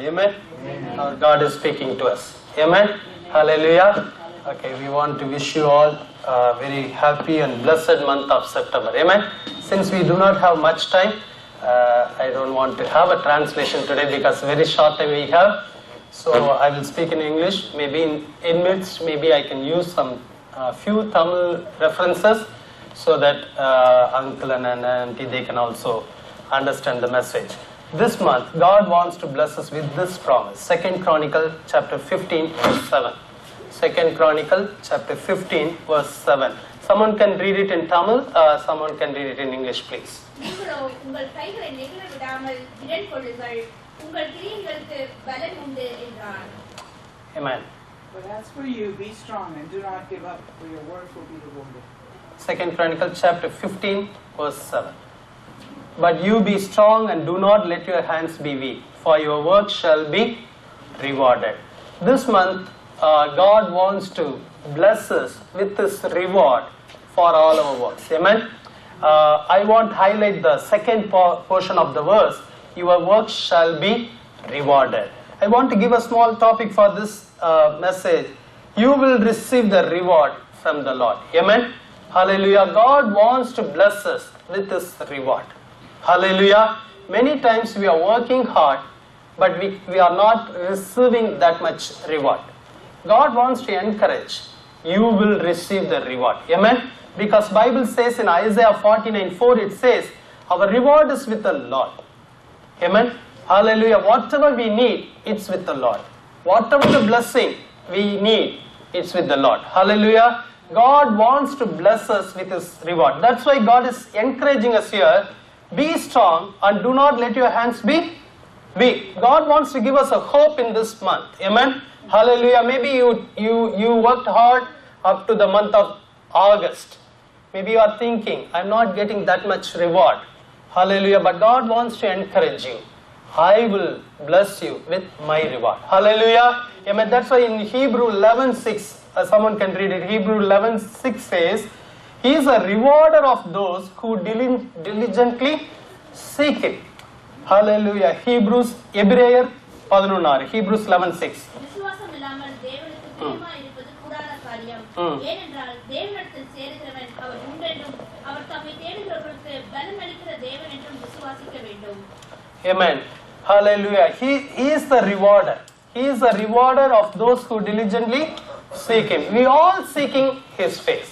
Amen. Amen. Our God is speaking to us. Amen. Hallelujah. Okay, we want to wish you all a very happy and blessed month of September. Amen. Since we do not have much time, I don't want to have a translation today because very short time we have. So I will speak in English. Maybe in midst, maybe I can use some few Tamil references so that uncle and auntie, they can also understand the message. This month, God wants to bless us with this promise. 2 Chronicle chapter 15 verse 7. 2 Chronicle chapter 15 verse 7. Someone can read it in Tamil, someone can read it in English, please. Amen. But as for you, be strong and do not give up, for your work will be rewarded. 2 Chronicle chapter 15 verse 7. But you be strong and do not let your hands be weak, for your work shall be rewarded. This month, God wants to bless us with this reward for all our works. Amen. I want to highlight the second portion of the verse. Your work shall be rewarded. I want to give a small topic for this message. You will receive the reward from the Lord. Amen. Hallelujah. God wants to bless us with this reward. Hallelujah. Many times we are working hard, but we are not receiving that much reward. God wants to encourage. You will receive the reward. Amen. Because Bible says in Isaiah 49:4, it says, our reward is with the Lord. Amen. Hallelujah. Whatever we need, it's with the Lord. Whatever the blessing we need, it's with the Lord. Hallelujah. God wants to bless us with His reward. That's why God is encouraging us here. Be strong and do not let your hands be weak. God wants to give us a hope in this month. Amen. Hallelujah. Maybe you worked hard up to the month of August. Maybe you are thinking, I'm not getting that much reward. Hallelujah. But God wants to encourage you. I will bless you with my reward. Hallelujah. Amen. That's why in Hebrew 11:6, someone can read it. Hebrew 11:6 says, He is a rewarder of those who diligently seek Him. Hallelujah. Hebrews 11:6. Amen. Hallelujah. He is the rewarder. He is the rewarder of those who diligently seek Him. We all seeking His face.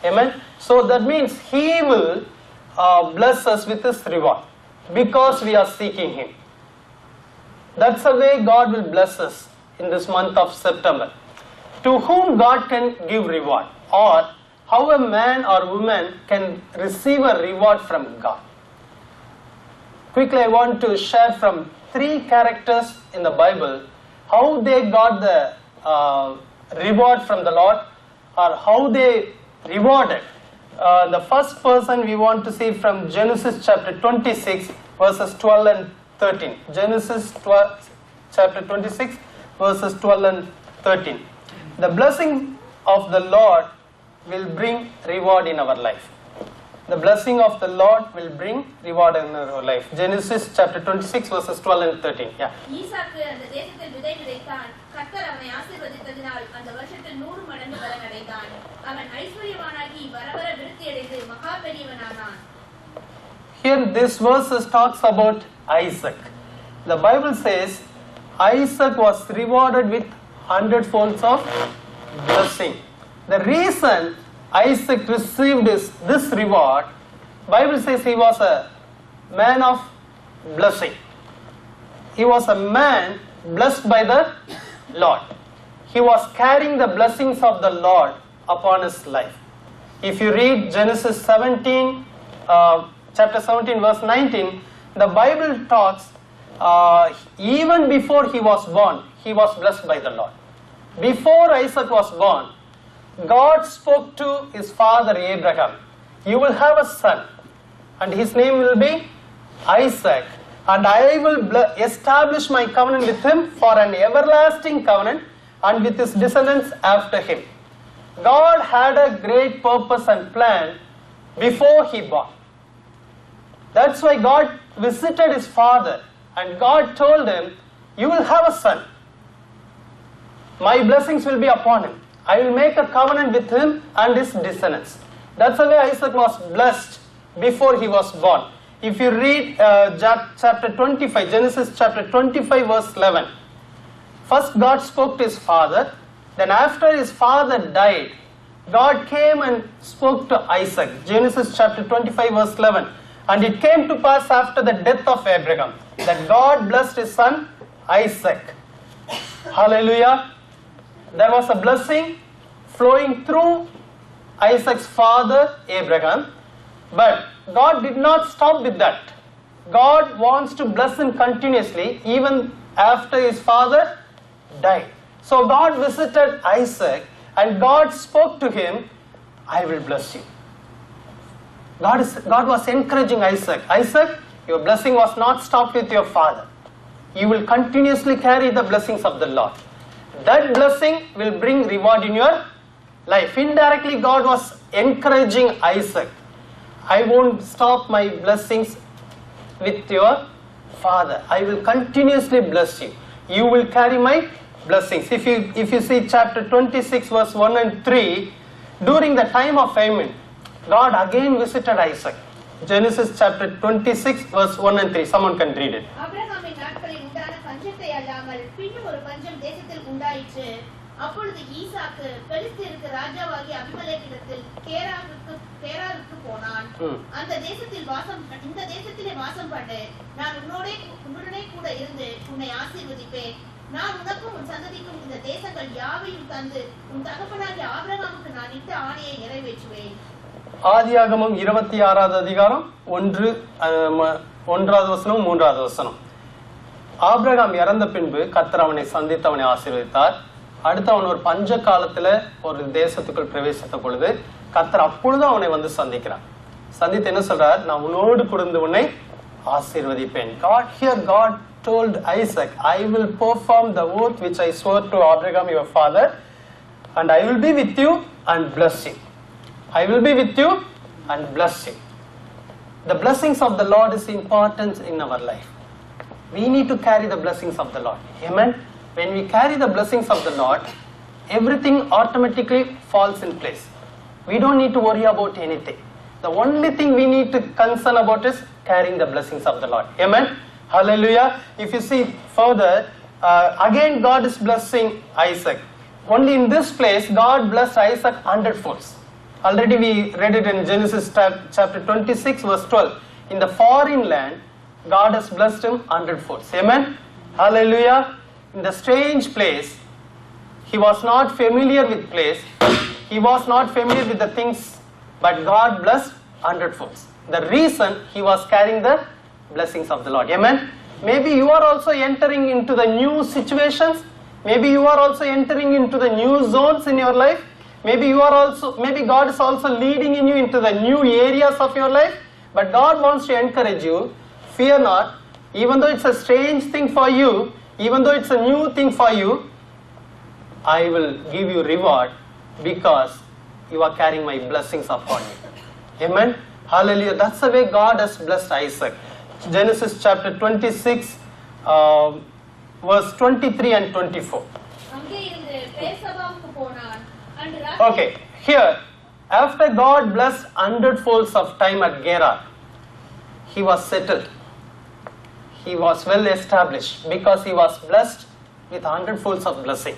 Amen. So that means He will bless us with His reward because we are seeking Him. That's the way God will bless us in this month of September. To whom God can give reward, or how a man or woman can receive a reward from God. Quickly, I want to share from 3 characters in the Bible how they got the reward from the Lord, or how they rewarded. The first person we want to see from Genesis chapter 26 verses 12 and 13. Genesis chapter 26 verses 12 and 13. The blessing of the Lord will bring reward in our life. The blessing of the Lord will bring reward in our life. Genesis chapter 26 verses 12 and 13. Yeah. Here this verse talks about Isaac. The Bible says Isaac was rewarded with 100-folds of blessing. The reason Isaac received this reward, Bible says he was a man of blessing. He was a man blessed by the Lord. He was carrying the blessings of the Lord upon his life. If you read Genesis 17, chapter 17 verse 19, the Bible talks even before he was born, he was blessed by the Lord. Before Isaac was born, God spoke to his father Abraham, you will have a son and his name will be Isaac, and I will establish my covenant with him for an everlasting covenant and with his descendants after him. God had a great purpose and plan before he born. That's why God visited his father and God told him, you will have a son. My blessings will be upon him. I will make a covenant with him and his descendants. That's the way Isaac was blessed before he was born. If you read chapter 25, Genesis chapter 25 verse 11. First God spoke to his father. Then after his father died, God came and spoke to Isaac. Genesis chapter 25 verse 11. And it came to pass after the death of Abraham that God blessed his son Isaac. Hallelujah. There was a blessing flowing through Isaac's father Abraham. But God did not stop with that. God wants to bless him continuously even after his father died. So God visited Isaac and God spoke to him, I will bless you. God was encouraging Isaac. Isaac, your blessing was not stopped with your father. You will continuously carry the blessings of the Lord. That blessing will bring reward in your life. Indirectly, God was encouraging Isaac. I won't stop my blessings with your father. I will continuously bless you. You will carry my blessings. If you see chapter 26 verse 1 and 3, during the time of famine, God again visited Isaac. Genesis chapter 26 verse 1 and 3. Someone can read it. ஆபிரகாமின் நாட்களில் உண்டான பஞ்சத்தை அல்லாமல் பின்னும் ஒரு பஞ்சம் தேசத்தில் உண்டாயிற்று. அப்பொழுது ஈசாக்கு பெலிஸ்தருக்கு ராஜாவாகிய அபிமெலேக்கிடத்தில் கேராருக்கு போனான். இந்த தேசத்திலே வாசம் பண்ணு. நான் உன்னுடனே கூட இருந்து உன்னை ஆசீர்வதிப்பேன். நான் உனக்கும் உன் சந்ததிக்கும் இந்த தேசங்கள் யாவையும் தந்து உன் தகப்பனாகிய ஆபிரகாமுக்கு நான் இட்ட ஆணையை நிறைவேற்றுவேன். ஆதியாகமம் 26வது அதிகாரம் 1வது வசனம் 3வது வசனம். ஆபிரகாம் இறந்த பின்பு கர்த்தர் அவனை சந்தித்து அவனை ஆசீர்வதித்தார். அடுத்து அவன் ஒரு பஞ்ச காலத்துல ஒரு தேசத்துக்குள் பிரவேசித்த பொழுது கர்த்தர் அப்பொழுது அவனை வந்து சந்திக்கிறான். சந்தித்து என்ன சொல்றார்? நான் உன்னோடு கூட உன்னை ஆசீர்வதிப்பேன். God told Isaac, I will perform the oath which I swore to Abraham your father, and I will be with you and bless you. I will be with you and bless you. The blessings of the Lord is important in our life. We need to carry the blessings of the Lord. Amen. When we carry the blessings of the Lord, everything automatically falls in place. We don't need to worry about anything. The only thing we need to concern about is carrying the blessings of the Lord. Amen. Hallelujah. If you see further, again God is blessing Isaac. Only in this place, God blessed Isaac 100-folds. Already we read it in Genesis chapter 26 verse 12. In the foreign land, God has blessed him 100-folds. Amen. Hallelujah. In the strange place, he was not familiar with place. He was not familiar with the things, but God blessed 100-folds. The reason he was carrying the blessings of the Lord. Amen. Maybe you are also entering into the new situations. Maybe you are also entering into the new zones in your life. Maybe God is also leading in you into the new areas of your life. But God wants to encourage you. Fear not. Even though it's a strange thing for you, even though it's a new thing for you, I will give you reward because you are carrying my blessings upon you. Amen. Hallelujah. That's the way God has blessed Isaac. Genesis chapter 26 verse 23 and 24. Okay, here after God blessed 100-folds of time at Gerar, he was settled. He was well established because he was blessed with 100-folds of blessing.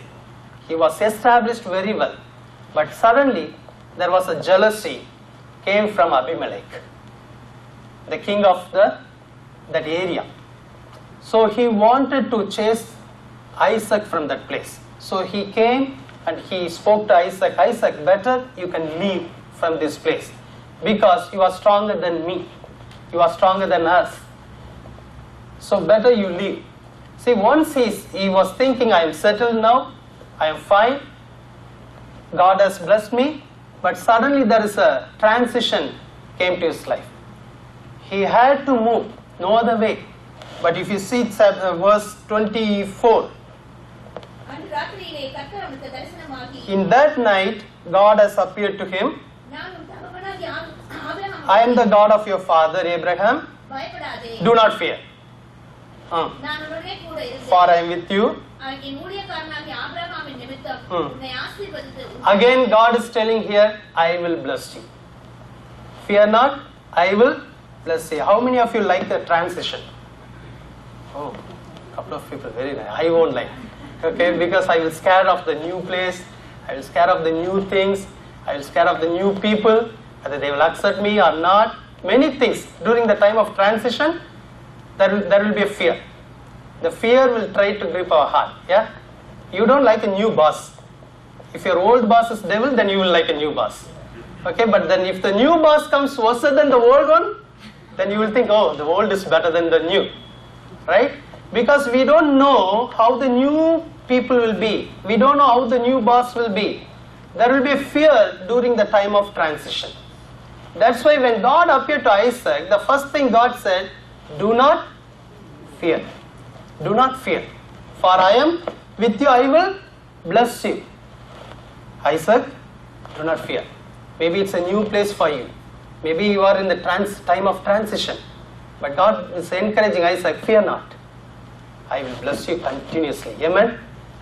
He was established very well. But suddenly there was a jealousy came from Abimelech, the king of that area. So he wanted to chase Isaac from that place. So he came and he spoke to Isaac. Isaac, better you can leave from this place because you are stronger than me. You are stronger than us. So better you leave. See, once he was thinking, I am settled now, I am fine, God has blessed me, but suddenly there is a transition came to his life. He had to move, no other way. But if you see verse 24, in that night God has appeared to him. I am the God of your father Abraham. Do not fear. நான் உடனே கூட For இருந்தேன். I am with you. என் ஊழியக்காரனாகிய ஆபிரகாமின் நிமித்தம் Hmm. உன்னை ஆசீர்வதித்து Again God is telling here, I will bless you. Fear not, I will bless you. How many of you like the transition? Oh, couple of people, very nice. I won't like. Okay, because I will scare of the new place, I will scare of the new things, I will scare of the new people, whether they will accept me or not. Many things during the time of transition, there will be a fear. The fear will try to grip our heart. Yeah, you don't like a new boss. If your old boss is devil, then you will like a new boss. Okay, but then if the new boss comes worse than the old one, then you will think, oh, the old is better than the new. Right? Because we don't know how the new people will be. We don't know how the new boss will be. There will be a fear during the time of transition. That's why when God appeared to Isaac, the first thing God said, do not fear. Do not fear. For I am with you, I will bless you. Isaac, do not fear. Maybe it's a new place for you. Maybe you are in the time of transition. But God is encouraging Isaac, fear not. I will bless you continuously. Amen.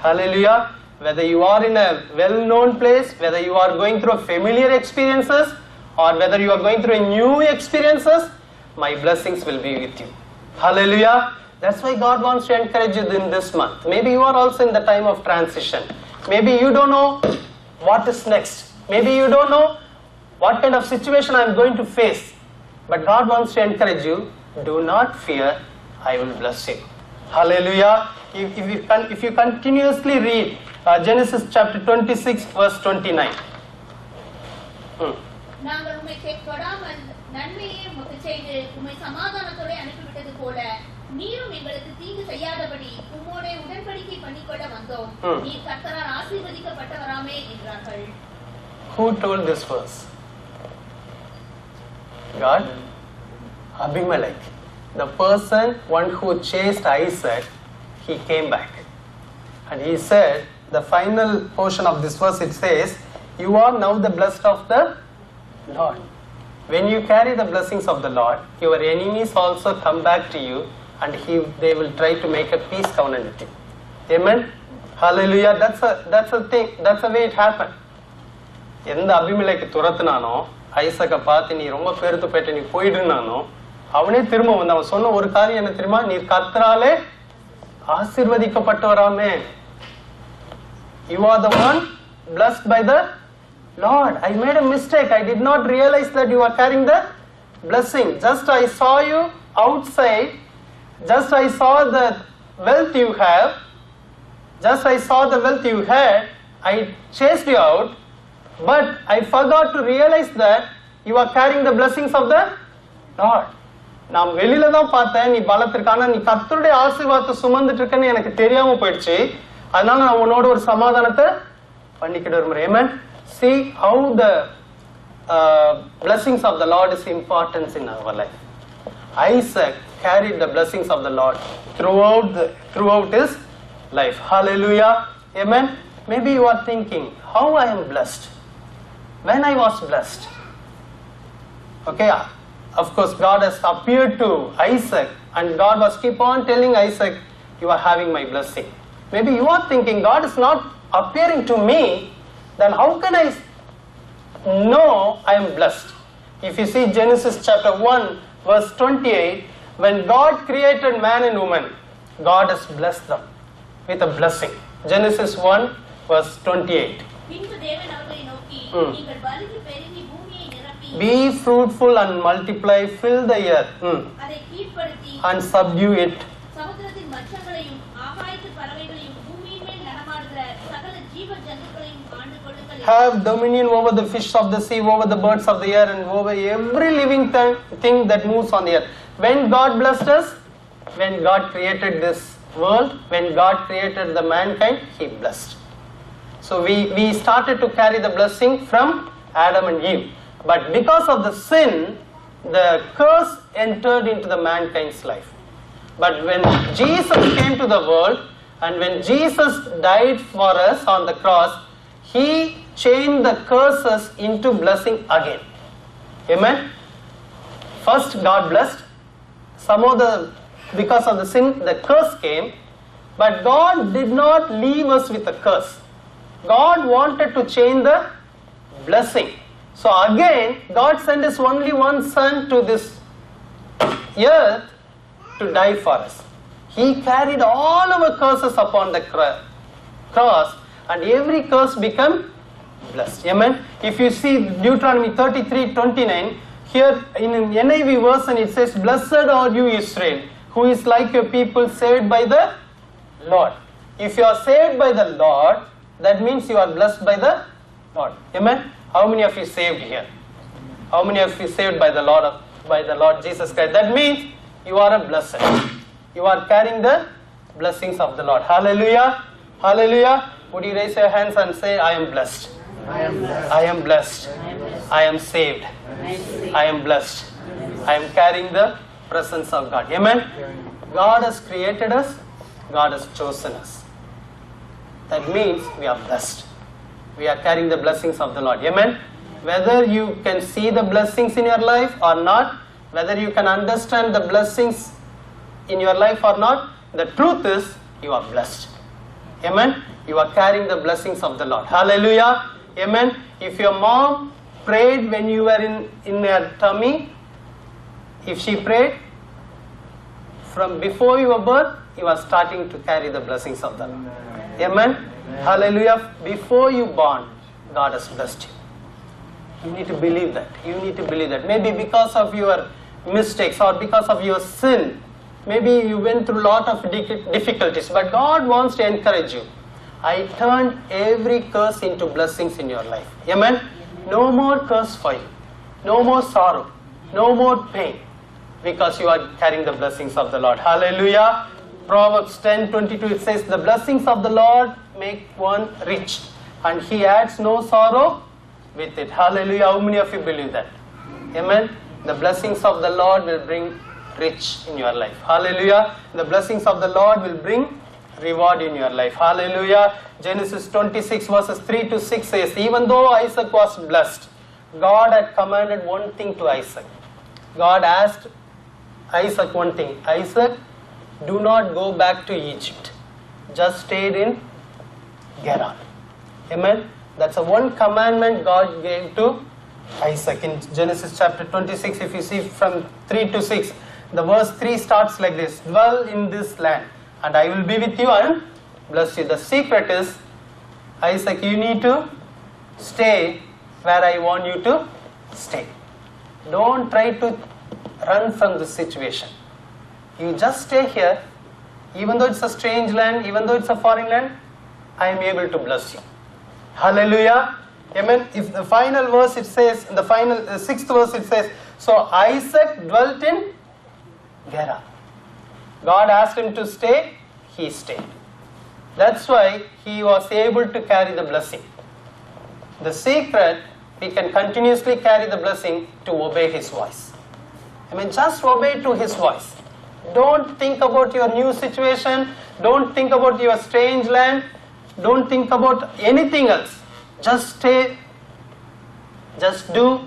Hallelujah. Whether you are in a well-known place, whether you are going through familiar experiences, or whether you are going through a new experiences, my blessings will be with you. Hallelujah. That's why God wants to encourage you in this month. Maybe you are also in the time of transition. Maybe you don't know what is next. Maybe you don't know what kind of situation I am going to face. But God wants to encourage you, do not fear, I will bless you. Hallelujah. If you continuously read Genesis chapter 26 verse 29. நாங்கள் உம்மை தொடாமல் நன்மையே உமக்கு செய்து உம்மை சமாதானத்தோட அனுப்பிவிட்டது போல நீரும் எங்களுக்கு தீங்கு செய்யாதபடி உம்மோடே உடன்படிக்கை பண்ணிக்கொள்ள வந்தோம். நீர் கர்த்தரால் ஆசீர்வதிக்கப்பட்டவராமே என்றார்கள். Who told this verse? God? Abimelech. The person, one who chased Isaac, he came back. And he said, the final portion of this verse, it says, you are now the blessed of the Lord. When you carry the blessings of the Lord, your enemies also come back to you and they will try to make a peace covenant with you. Amen? Hallelujah. That's a thing. That's the way it happened. எந்த அபிமெலேக்கு துரத்துனானோ, ஐசக்கை பார்த்து நீ ரொம்ப பெருத்து போயிட்டு நீ போயிடுனானோ, அவனே திரும்ப வந்து அவன் சொன்ன ஒரு காரியம் என்ன தெரியுமா? நீர் கர்த்தராலே ஆசீர்வதிக்கப்பட்டவராமே. You are the one blessed by the Lord. I made a mistake. I did not realize that you are carrying the blessing. Just I saw you outside. Just I saw the wealth you have. Just I saw the wealth you had. I chased you out. But I forgot to realize that you are carrying the blessings of the Lord. நான் வெளியில தான் பார்த்தேன் நீ பலத்திற்கான நீ கர்த்தருடைய ஆசீர்வாதத்தை சுமந்துட்டு இருக்கன்னு எனக்கு தெரியாம போயிடுச்சு. அதனால நான் உன்னோட ஒரு சமாதானத்தை பண்ணிக்கிட்டு வருகிறேன். Amen. See how the blessings of the Lord is important in our life. Isaac carried the blessings of the Lord throughout his life. Hallelujah. Amen. Maybe you are thinking, how I am blessed? When I was blessed? Okay, of course God has appeared to Isaac and God was keep on telling Isaac, you are having my blessing. Maybe you are thinking, God is not appearing to me, then how can I know I am blessed? If you see Genesis chapter 1 verse 28, when God created man and woman, God has blessed them with a blessing. Genesis 1 verse 28. பின்பு தேவன் அவர்களை நோக்கி நீங்கள் பலுகி பெருகி பூமியை நிரப்பி be fruitful and multiply, fill the earth அதை கீழ்ப்படுத்தி and subdue it. சமுத்திரத்தின் மச்சங்களையும் ஆகாயத்து பறவைகளையும் பூமியின் மேல் நடமாடுகிற சகல ஜீவ ஜந்துக்களையும் ஆண்டு கொள்ளுங்கள். Have dominion over the fish of the sea, over the birds of the air, and over every living thing that moves on the earth. When God blessed us, when God created this world, when God created the mankind, He blessed. So we started to carry the blessing from Adam and Eve. But because of the sin, the curse entered into the mankind's life. But when Jesus came to the world, and when Jesus died for us on the cross, He changed the curses into blessing again. Amen? First God blessed. Some of the because of the sin, the curse came. But God did not leave us with a curse. God wanted to change the blessing. So again, God sent His only one Son to this earth to die for us. He carried all our curses upon the cross, and every curse became blessed. Amen. If you see Deuteronomy 33:29, here in NIV version it says, "Blessed are you, Israel, who is like your people, saved by the Lord." If you are saved by the Lord, that means you are blessed by the Lord. Amen. How many of you saved here? How many of you saved by the Lord Jesus Christ? That means you are a blessed. You are carrying the blessings of the Lord. Hallelujah. Hallelujah. Would you raise your hands and say, I am blessed. I am blessed. I am blessed. I am saved. I am blessed. I am carrying the presence of God. Amen. God has created us. God has chosen us. That means we are blessed. We are carrying the blessings of the Lord. Amen. Whether you can see the blessings in your life or not, whether you can understand the blessings in your life or not, the truth is you are blessed. Amen. You are carrying the blessings of the Lord. Hallelujah. Amen. If your mom prayed when you were in her tummy, if she prayed from before your birth, you are starting to carry the blessings of the Lord. Amen. Hallelujah. Before you born, God has blessed you. You need to believe that. You need to believe that. Maybe because of your mistakes or because of your sin, maybe you went through a lot of difficulties, but God wants to encourage you. I turned every curse into blessings in your life. Amen. No more curse for you. No more sorrow. No more pain. Because you are carrying the blessings of the Lord. Hallelujah. Proverbs 10:22 it says, the blessings of the Lord make one rich, and He adds no sorrow with it. Hallelujah. How many of you believe that? Amen. The blessings of the Lord will bring rich in your life. Hallelujah. The blessings of the Lord will bring reward in your life. Hallelujah. Genesis 26 verses 3-6 says, even though Isaac was blessed, God had commanded one thing to Isaac. God asked Isaac one thing. Isaac, do not go back to Egypt. Just stay in Gerar. Amen. That's a one commandment God gave to Isaac in Genesis chapter 26. If you see from 3-6, the verse 3 starts like this. Dwell in this land, and I will be with you and bless you. The secret is, Isaac, you need to stay where I want you to stay. Don't try to run from the situation. You just stay here. Even though it's a strange land, even though it's a foreign land, I am able to bless you. Hallelujah. Amen. If the final verse it says, in the final 6th verse it says, so Isaac dwelt in Gerar. God asked him to stay, he stayed. That's why he was able to carry the blessing. The secret, we can continuously carry the blessing to obey His voice. I mean, just obey to His voice. Don't think about your new situation. Don't think about your strange land. Don't think about anything else. Just stay. Just do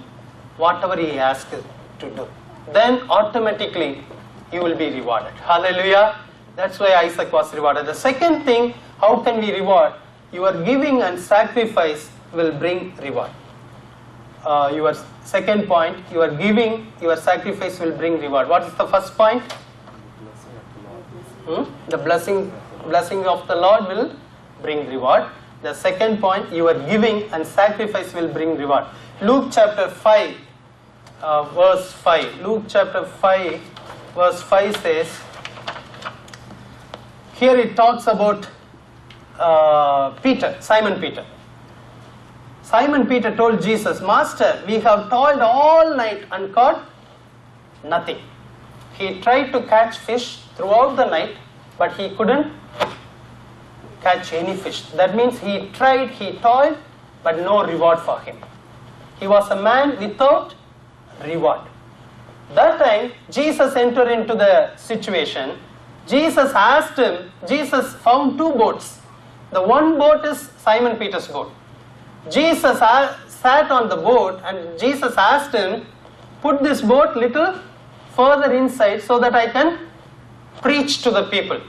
whatever He asks you to do. Then automatically you will be rewarded. Hallelujah. That's why Isaac was rewarded. The second thing, how can we reward? Your giving and sacrifice will bring reward. Your second point, your giving, your sacrifice will bring reward. What is the first point? The blessing of the Lord will bring reward. The second point, your giving and sacrifice will bring reward. Luke chapter 5, verse 5. Luke chapter 5, verse 5 says, here it talks about Simon Peter. Simon Peter told Jesus, Master, we have toiled all night and caught nothing. He tried to catch fish throughout the night, but he couldn't catch any fish. That means he tried, he toiled, but no reward for him. He was a man without reward. That time, Jesus entered into the situation. Jesus asked him, Jesus found two boats. The one boat is Simon Peter's boat. Jesus sat on the boat and Jesus asked him, put this boat little further inside so that I can preach to the people.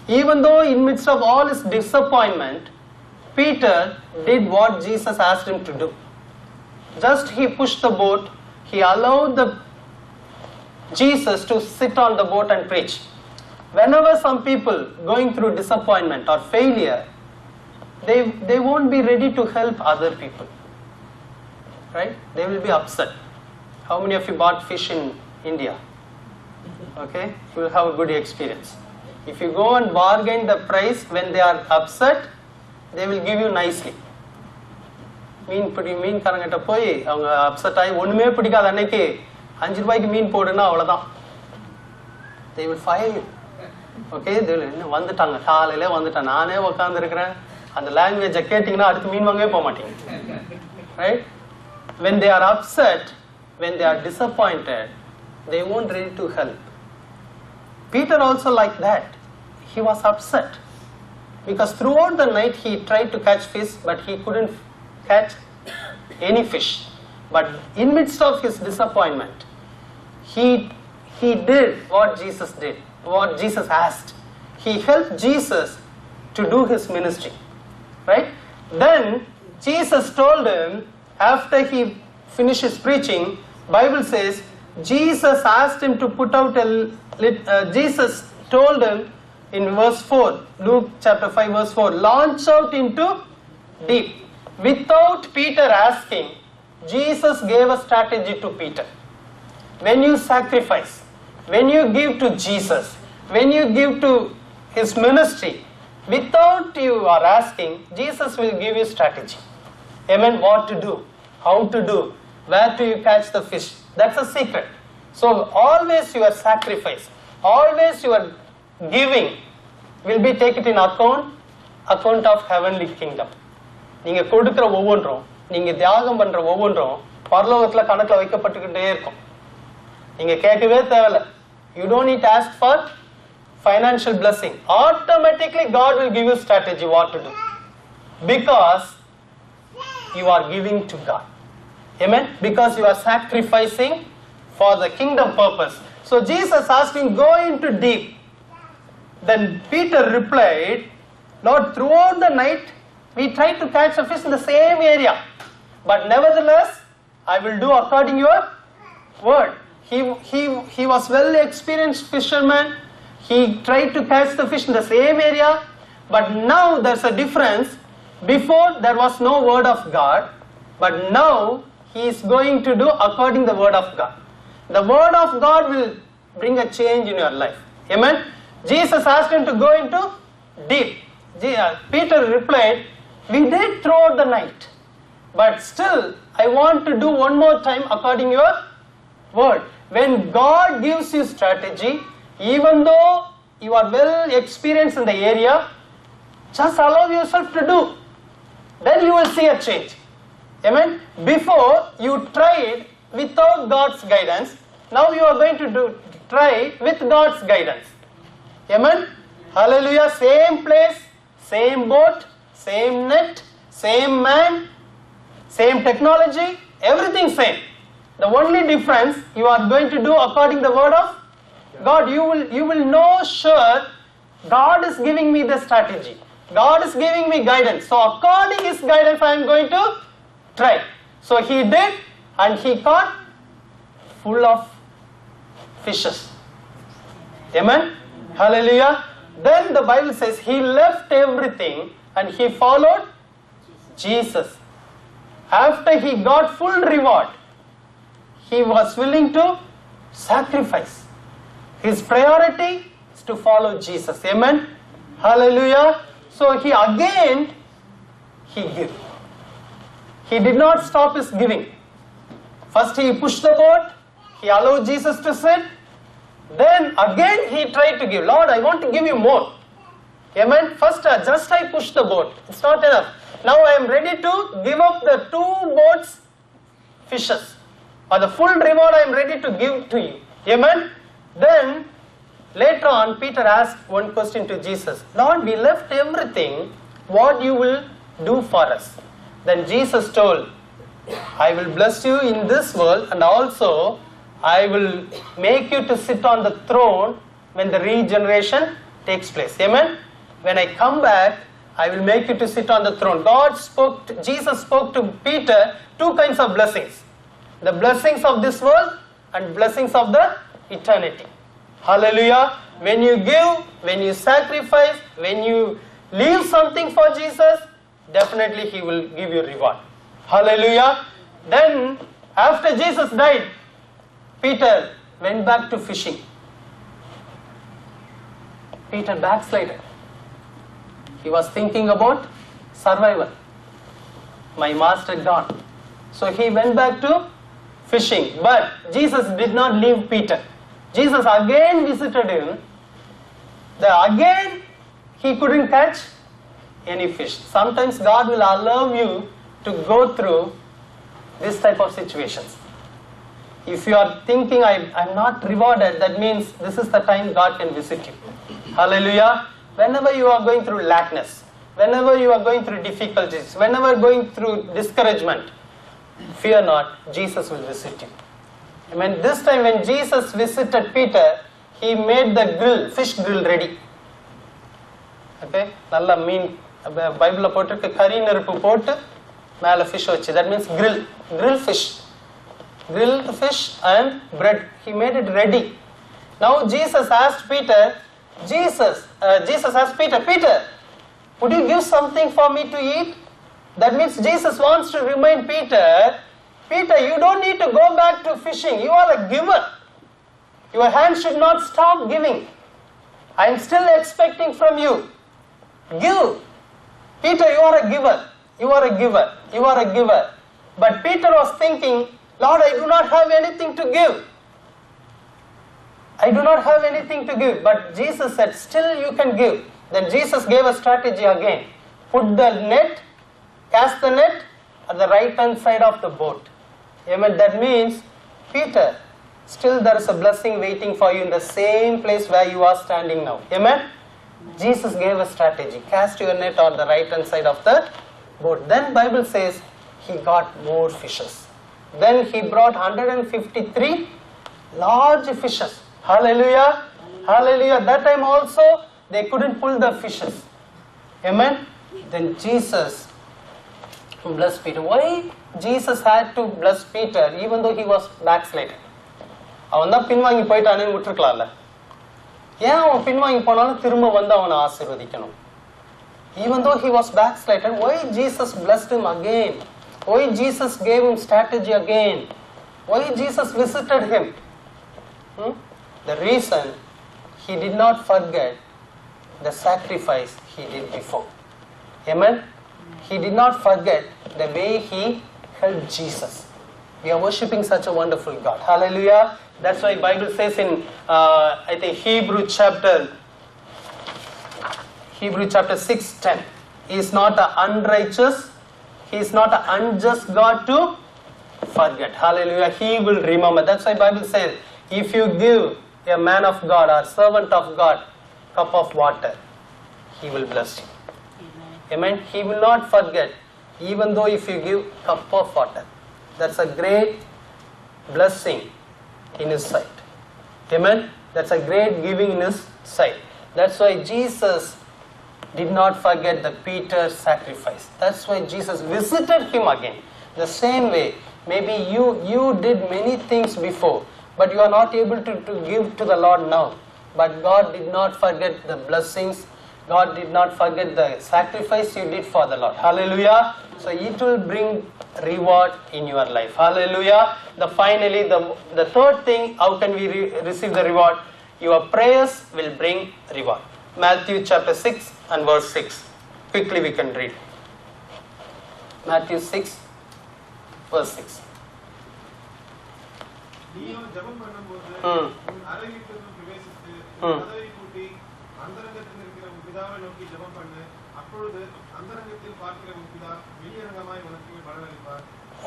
Even though in midst of all his disappointment, Peter did what Jesus asked him to do. Just he pushed the boat, he allowed Jesus to sit on the boat and preach. Whenever some people going through disappointment or failure, they won't be ready to help other people. Right? They will be upset. How many of you bought fish in India? Okay, you will have a good experience. If you go and bargain the price when they are upset, they will give you nicely. மீன்காரங்கிட்ட போய் அவங்க upset ஆகி ஒண்ணுமே பிடிக்காத அன்னைக்கு 5 ரூபாய்க்கு மீன் போடுன்னா அவ்வளவுதான். They will fire you. Okay, they will வந்துட்டாங்க காலையில வந்துட்டாங்க நானே உட்கார்ந்து இருக்கிறேன் அந்த லாங்குவேஜை கேட்டீங்கன்னா அடுத்து மீன் வாங்கவே போக மாட்டீங்க. Right? When they are upset, when they are disappointed, they won't ready to help. Peter also like that. He was upset because throughout the night he tried to catch fish but he couldn't catch any fish. But in midst of his disappointment, he did what Jesus did, what Jesus asked. He helped Jesus to do his ministry. Right? Then Jesus told him, after he finished his preaching, Bible says Jesus asked him to put out Jesus told him in verse 4, Luke chapter 5 verse 4, launch out into deep. Without Peter asking, Jesus gave a strategy to Peter. When you sacrifice, when you give to Jesus, when you give to his ministry, without you are asking, Jesus will give you strategy. Amen. What to do, how to do, where do you catch the fish. That's a secret. So always your sacrifice, always your giving will be taken in account of heavenly kingdom. நீங்க கொடுக்கிற ஒவ்வொன்றும் நீங்க தியாகம் பண்ற ஒவ்வொன்றும் பரலோகத்துல கணக்குல வைக்கப்பட்டுக்கிட்டே இருக்கும். நீங்க கேட்கவே தேவையில்லை. You don't need to ask for financial blessing. Automatically God will give you strategy what to do. Because you are giving to God. Amen? Because you are sacrificing for the kingdom purpose. So Jesus asked him, go into deep. Then Peter replied, Lord, throughout the night we tried to catch a fish in the same area. But nevertheless, I will do according to your word. He was well experienced fisherman. He tried to catch the fish in the same area. But now there's a difference. Before there was no word of God. But now he is going to do according to the word of God. The word of God will bring a change in your life. Amen. Jesus asked him to go into deep. Peter replied, we did throughout the night. But still, I want to do one more time according to your word. When God gives you strategy, even though you are well experienced in the area, just allow yourself to do. Then you will see a change. Amen. Before you tried without God's guidance, now you are going to try with God's guidance. Amen. Hallelujah. Same place, same boat, same net, same man, same technology, everything same. The only difference, you are going to do according to the word of God. You will know sure God is giving me the strategy. God is giving me guidance. So according his guidance I am going to try. So he did and he caught full of fishes. Amen. Hallelujah. Then the Bible says he left everything and he followed Jesus. After he got full reward, he was willing to sacrifice. His priority is to follow Jesus. Amen. Hallelujah. So he gave. He did not stop his giving. First he pushed the boat, he allowed Jesus to sit. Then again he tried to give. Lord, I want to give you more. Amen. First just I pushed the boat. It's not enough. Now I am ready to give up the 2 boats fishes. For the full reward I am ready to give to you. Amen. Then later on Peter asked one question to Jesus. Lord, we left everything. What you will do for us? Then Jesus told, I will bless you in this world and also I will make you to sit on the throne when the regeneration takes place. Amen. When I come back, I will make you to sit on the throne. Jesus spoke to Peter two kinds of blessings. The blessings of this world and blessings of the eternity. Hallelujah. When you give, when you sacrifice, when you leave something for Jesus, definitely He will give you reward. Hallelujah. Then, after Jesus died, Peter went back to fishing. Peter backslided. He was thinking about survival. My master gone. So he went back to fishing. But Jesus did not leave Peter. Jesus again visited him. Again he couldn't catch any fish. Sometimes God will allow you to go through this type of situations. If you are thinking, I'm not rewarded, that means this is the time God can visit you. Hallelujah. Whenever you are going through lackness, whenever you are going through difficulties, whenever going through discouragement, fear not, Jesus will visit you. Amen. This time when Jesus visited Peter, He made the fish grill ready. Okay? Nalla mean, Bible la potirukku curry neruppu potu mela fish vachi. That means grill fish. Grilled fish and bread. He made it ready. Now Jesus asked Peter, Jesus asked Peter, Peter, would you give something for me to eat? That means Jesus wants to remind Peter, Peter, you don't need to go back to fishing. You are a giver. Your hand should not stop giving. I am still expecting from you. Give. Peter, you are a giver. You are a giver. You are a giver. But Peter was thinking, Lord, I do not have anything to give. I do not have anything to give. But Jesus said, still you can give. Then Jesus gave a strategy again. Put the net, cast the net at the right hand side of the boat. Amen. That means, Peter, still there is a blessing waiting for you in the same place where you are standing now. Amen. Jesus gave a strategy. Cast your net on the right hand side of the boat. Then Bible says, he got more fishes. Then he brought 153 large fishes. Hallelujah. Hallelujah. That time also they couldn't pull the fishes. Amen. Then Jesus blessed Peter. Why Jesus had to bless Peter even though he was backslided? அவன் தான் பின்வாங்கி போயிட்டானே விட்டுருக்கலாம்ல. ஏன் அவன் பின்வாங்கி போனாலும் திரும்ப வந்து அவனை ஆசீர்வதிக்கணும்? Even though he was backslided, why Jesus blessed him again? Why Jesus gave him strategy again? Why Jesus visited him? The reason, he did not forget the sacrifice he did before. Amen? He did not forget the way he helped Jesus. We are worshipping such a wonderful God. Hallelujah. That's why Bible says in, I think Hebrew chapter 6:10. He is not an unrighteous, He is not an unjust God to forget. Hallelujah. He will remember. That's why Bible says, if you give a man of God or servant of God cup of water, He will bless you. Amen. He will not forget, even though if you give cup of water. That's a great blessing in His sight. Amen. That's a great giving in His sight. That's why Jesus did not forget the Peter's sacrifice. That's why Jesus visited him again. The same way, maybe you did many things before, but you are not able to give to the Lord now. But God did not forget the blessings. God did not forget the sacrifice you did for the Lord. Hallelujah. So it will bring reward in your life. Hallelujah. Finally, the third thing, how can we receive the reward? Your prayers will bring reward. Matthew chapter 6 and verse 6. Quickly we can read. Matthew 6 verse 6. நீயோ ஜெபம் பண்ணும்போது உன் அறை வீட்டுக்குள் பிரவேசித்து கதவை பூட்டி அந்தரங்கத்தில் இருக்கிற உன் பிதாவை நோக்கி ஜெபம் பண்ணு. அப்பொழுது அந்தரங்கத்தில் பார்க்கிற உன் பிதா வெளியரங்கமாய் உனக்கு பலனளிப்பார்.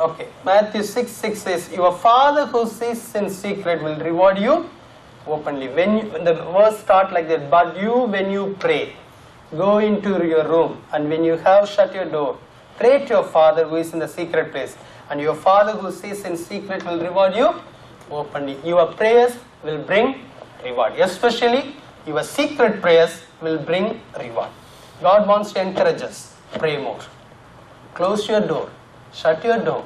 Okay. Matthew 6:6 says, your Father who sees in secret will reward you openly. When the verse start like that, but you, when you pray, go into your room, and when you have shut your door, pray to your Father who is in the secret place, and your Father who sees in secret will reward you openly. Your prayers will bring reward. Especially your secret prayers will bring reward. God wants to encourage us. Pray more. Close your door. Shut your door.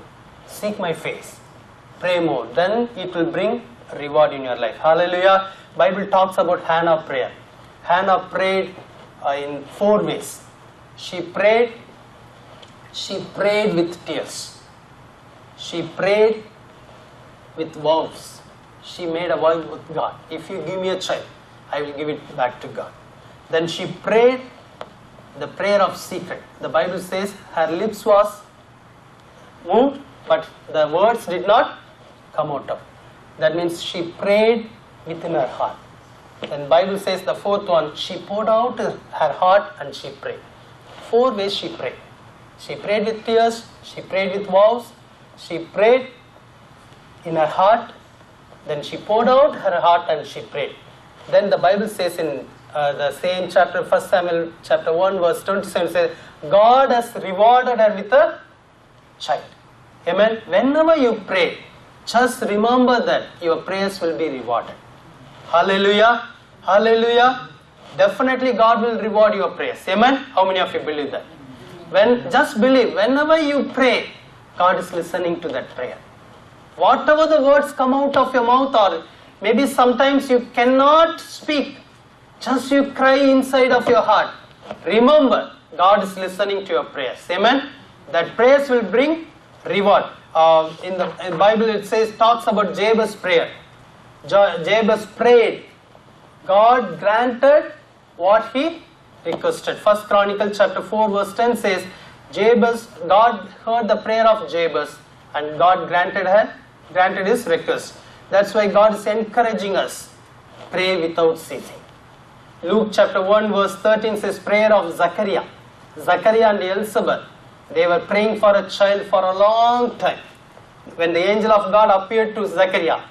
Seek my face. Pray more. Then it will bring reward in your life. Hallelujah. Bible talks about Hannah prayer. Hannah prayed in 4 ways. She prayed with tears. She prayed with vows. She made a vow with God. If you give me a child, I will give it back to God. Then she prayed the prayer of secret. The Bible says her lips was moved, but the words did not come out of. That means she prayed within her heart. Then Bible says the 4th one, she poured out her heart and she prayed. 4 ways she prayed. She prayed with tears, she prayed with vows, she prayed in her heart, then she poured out her heart and she prayed. Then the Bible says in the same chapter, 1 Samuel chapter 1 verse 27 says, God has rewarded her with a child. Amen. Whenever you pray, just remember that your prayers will be rewarded. Hallelujah. Hallelujah. Definitely God will reward your prayers. Amen. How many of you believe that? Just believe, whenever you pray, God is listening to that prayer. Whatever the words come out of your mouth, or maybe sometimes you cannot speak, just you cry inside of your heart. Remember, God is listening to your prayers. Amen. That prayers will bring reward. In the Bible it says, talks about Jabez's prayer. Jabez prayed. God granted what he requested. 1 Chronicle chapter 4 verse 10 says, God heard the prayer of Jabez and God granted his request. That's why God is encouraging us. Pray without ceasing. Luke chapter 1 verse 13 says, prayer of Zachariah. Zachariah and Elizabeth, they were praying for a child for a long time. When the angel of God appeared to Zachariah,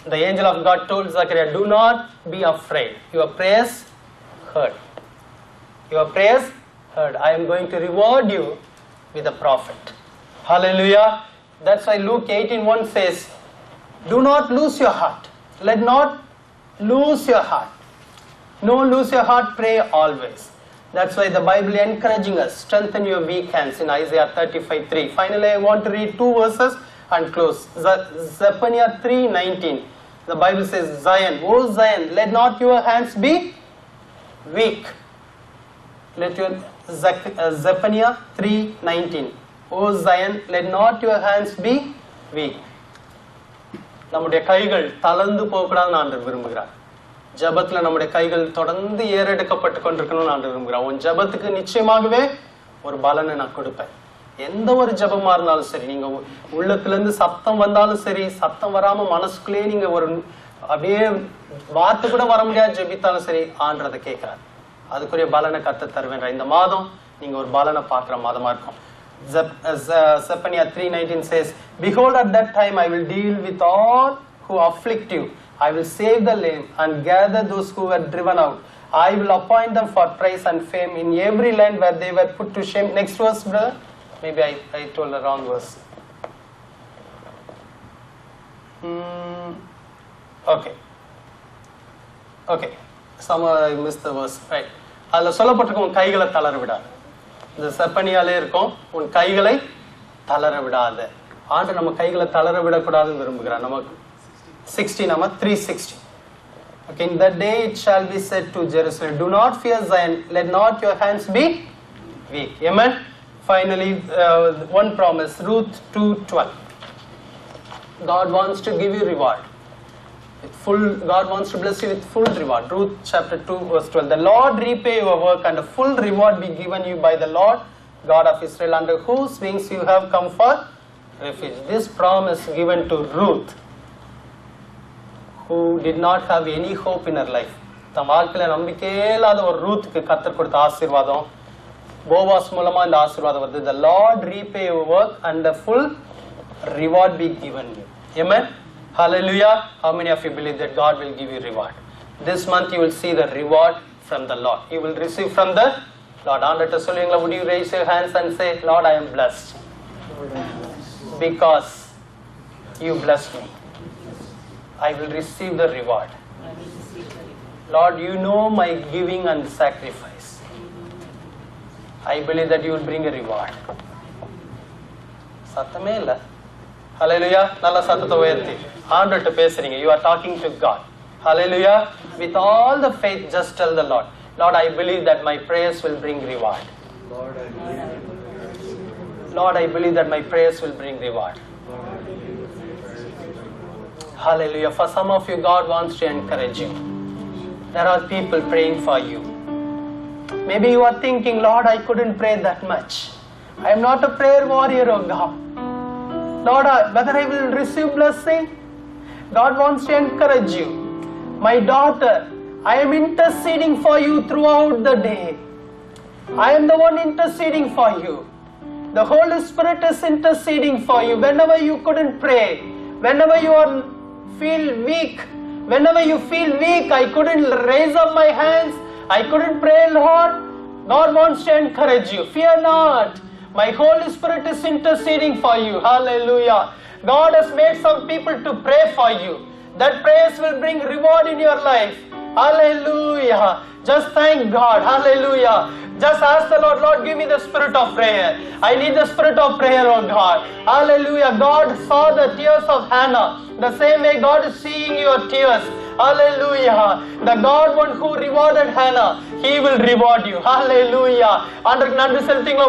the angel of God told Zachariah, do not be afraid. Your prayers heard. Your prayers heard. I am going to reward you with a prophet. Hallelujah. That's why Luke 18:1 says, do not lose your heart. Let not lose your heart. No lose your heart, pray always. That's why the Bible encouraging us, strengthen your weak hands in Isaiah 35:3. Finally, I want to read 2 verses and close. Zephaniah 3:19. The Bible says, Zion, O Zion, let not your hands be weak. Let your Zephaniah 3:19. O Zion, let not your hands be weak. நம்முடைய கைகள் தளர்ந்து போகக்கூடாதுன்னு ஆண்டவர் விரும்புகிறார். ஜபத்துல நம்முடைய கைகள் தொடர்ந்து ஏறெடுக்கப்பட்டு கொண்டிருக்கணும்னு ஆண்டவர் விரும்புகிறார். உன் ஜபத்துக்கு நிச்சயமாகவே ஒரு பலனை நான் கொடுப்பேன். எந்த ஒரு ஜபமா இருந்தாலும் சரி, நீங்க உள்ளத்துல இருந்து சத்தம் வந்தாலும் சரி, சத்தம் வராம மனசுக்குள்ளேயே நீங்க ஒரு அப்படியே வார்த்தை கூட வர முடியாது ஜெபித்தாலும் சரி, ஆண்டவரை கேட்கிறார். அதுக்குரிய பலனை கத்த தருவேன். இந்த மாதம் நீங்க ஒரு பலனை பார்க்கிற மாதமா இருக்கும். Zephaniah 3:19 says, behold, at that time I will deal with all who afflict you. I will save the lame and gather those who were driven out. I will appoint them for praise and fame in every land where they were put to shame. Next verse, brother. Maybe I told the wrong verse. Okay. Somehow I missed the verse. Right. அதில் சொல்லப்பட்டிருக்கும், உன் கைகளை தளர விடாது. இந்த செப்பனியாலே இருக்கும், உன் கைகளை தளர விடாத. ஆண்டு நம்ம கைகளை தளர விடக்கூடாதுன்னு விரும்புகிறார். நமக்கு 60 நம்ம 360. Okay, in that day it shall be said to Jerusalem, do not fear Zion, let not your hands be weak. Amen. Finally, one promise, Ruth 2:12. God wants to give you reward. God wants to bless you with full reward. Ruth chapter 2 verse 12. The Lord repay your work and a full reward be given you by the Lord God of Israel, under whose wings you have come for refuge. This promise given to Ruth, who did not have any hope in her life. தம் வாழ்க்கையில நம்பிக்கையே இல்லாத ஒரு ரூத்துக்கு கர்த்தர் கொடுத்த ஆசீர்வாதம், Boaz மூலமா இந்த ஆசீர்வாதம் வருது. The Lord repay your work and the full reward be given you. Amen. Hallelujah. How many of you believe that God will give you reward? This month you will see the reward from the Lord. You will receive from the Lord. ஆண்டவர்ட்ட சொல்லுவீங்களா? Would you raise your hands and say, Lord, I am blessed because you blessed me. I will receive the reward Lord, you know my giving and sacrifice. I believe that you will bring a reward. சத்தமே இல்ல. Hallelujah. நல்ல சத்தத்தை உயர்த்தி ஆண்டவர்ட்ட பேசுறீங்க. You are talking to God. Hallelujah. With all the faith, just tell the Lord, Lord, I believe that my prayers will bring reward. Lord, I believe that my prayers will bring reward. Hallelujah. For some of you, God wants to encourage you. There are people praying for you. Maybe you are thinking, Lord, I couldn't pray that much. I am not a prayer warrior, oh God. Lord, whether I will receive blessing? God wants to encourage you. My daughter, I am interceding for you throughout the day. I am the one interceding for you. The Holy Spirit is interceding for you. Whenever you couldn't pray, whenever you feel weak, whenever you feel weak, I couldn't raise up my hands, I couldn't pray, Lord, God wants to encourage you. Fear not. My Holy Spirit is interceding for you. Hallelujah. God has made some people to pray for you. That prayers will bring reward in your life. Hallelujah. Just thank God. Hallelujah. Just ask the Lord, Lord, give me the spirit of prayer. I need the spirit of prayer, oh God. Hallelujah. God saw the tears of Hannah. The same way God is seeing your tears. Hallelujah. The God one who rewarded Hannah, He will reward you. Hallelujah.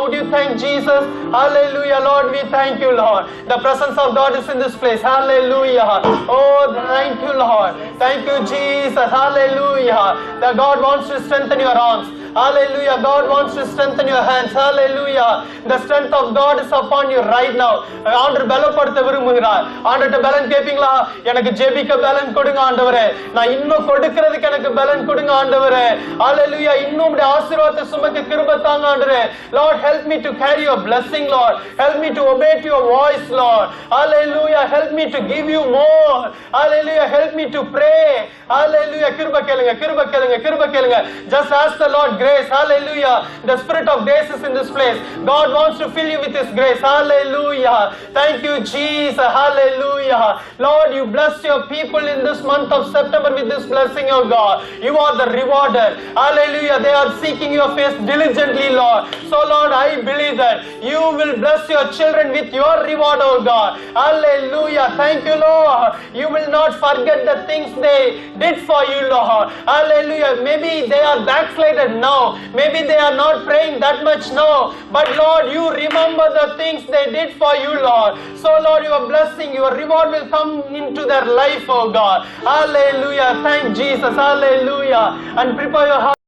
Would you thank Jesus? Hallelujah. Lord, we thank you, Lord. The presence of God is in this place. Hallelujah. Oh, thank you, Lord. Thank you, Jesus. Hallelujah. The God wants to strengthen your arms. Hallelujah. God wants to strengthen your hands. Hallelujah. The strength of God is upon you right now. ஆண்டவர் பலப்படுத்த விரும்புகிறார். ஆண்டவர்ட்ட பலன் கேப்பீங்களா? எனக்கு ஜெபிக்க பலன் கொடுங்க ஆண்டவரே. நான் இன்னும் கொடுக்கிறதுக்கு எனக்கு பலன் கொடுங்க ஆண்டவரே. Hallelujah. இன்னும் உம்முடைய ஆசீர்வாதத்தை சுமக்க கிருபை தாங்க ஆண்டவரே. Lord, help me to carry your blessing, Lord. Help me to obey to your voice, Lord. Hallelujah. Help me to give you more. Hallelujah. Help me to pray. Hallelujah. கிருபை கேளுங்க, கிருபை கேளுங்க, கிருபை கேளுங்க. Just ask the Lord grace. Hallelujah. The spirit of grace is in this place. God wants to fill you with His grace. Hallelujah. Thank you, Jesus. Hallelujah. Lord, you bless your people in this month of September with this blessing, oh God. You are the rewarder. Hallelujah. They are seeking your face diligently, Lord. So, Lord, I believe that you will bless your children with your reward, oh God. Hallelujah. Thank you, Lord. You will not forget the things they did for you, Lord. Hallelujah. Maybe they are backslided now. Maybe they are not praying that much now. But Lord, you remember the things they did for you, Lord. So Lord, your blessing, your reward will come into their life, oh God. Hallelujah. Thank Jesus. Hallelujah. And prepare your heart.